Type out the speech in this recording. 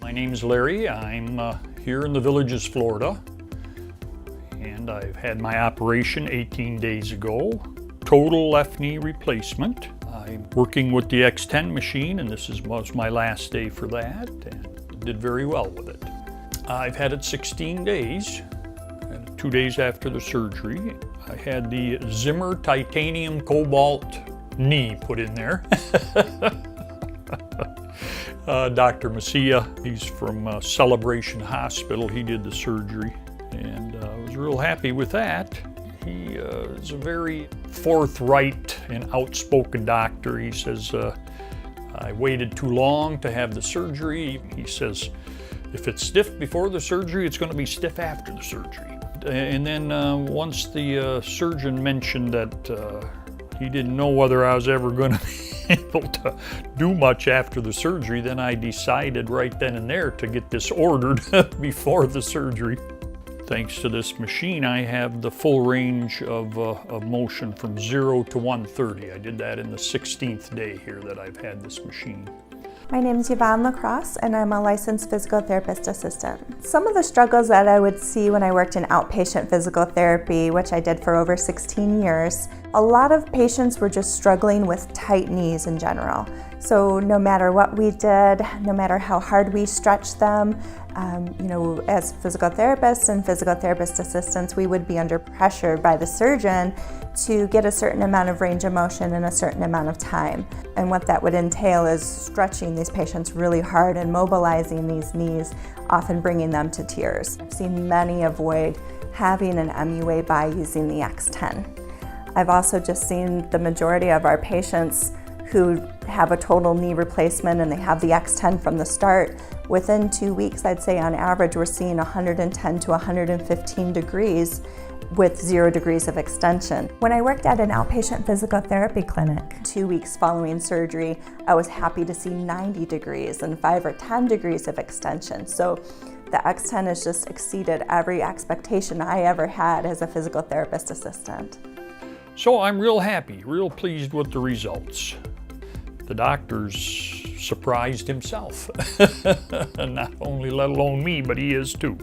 My name's Larry. I'm here in the Villages, Florida, and I've had my operation 18 days ago. Total left knee replacement. I'm working with the X10 machine, and this was my last day for that, and did very well with it. I've had it 16 days, and 2 days after the surgery. I had the Zimmer titanium cobalt knee put in there. Dr. Messieh, he's from Celebration Hospital. He did the surgery, and I was real happy with that. He is a very forthright and outspoken doctor. He says, I waited too long to have the surgery. He says, if it's stiff before the surgery, it's going to be stiff after the surgery. And then once the surgeon mentioned that he didn't know whether I was ever going to be able to do much after the surgery, then I decided right then and there to get this ordered before the surgery. Thanks to this machine, I have the full range of motion from 0 to 130. I did that in the 16th day here that I've had this machine. My name is Yvonne Lacrosse, and I'm a licensed physical therapist assistant. Some of the struggles that I would see when I worked in outpatient physical therapy, which I did for over 16 years, a lot of patients were just struggling with tight knees in general. So no matter what we did, no matter how hard we stretched them, as physical therapists and physical therapist assistants, we would be under pressure by the surgeon to get a certain amount of range of motion in a certain amount of time. And what that would entail is stretching these patients really hard and mobilizing these knees, often bringing them to tears. I've seen many avoid having an MUA by using the X10. I've also just seen the majority of our patients who have a total knee replacement and they have the X10 from the start. Within 2 weeks, I'd say on average, we're seeing 110 to 115 degrees with 0 degrees of extension. When I worked at an outpatient physical therapy clinic, 2 weeks following surgery, I was happy to see 90 degrees and 5 or 10 degrees of extension. So the X10 has just exceeded every expectation I ever had as a physical therapist assistant. So I'm real happy, real pleased with the results. The doctor's surprised himself. Not only let alone me, but he is too.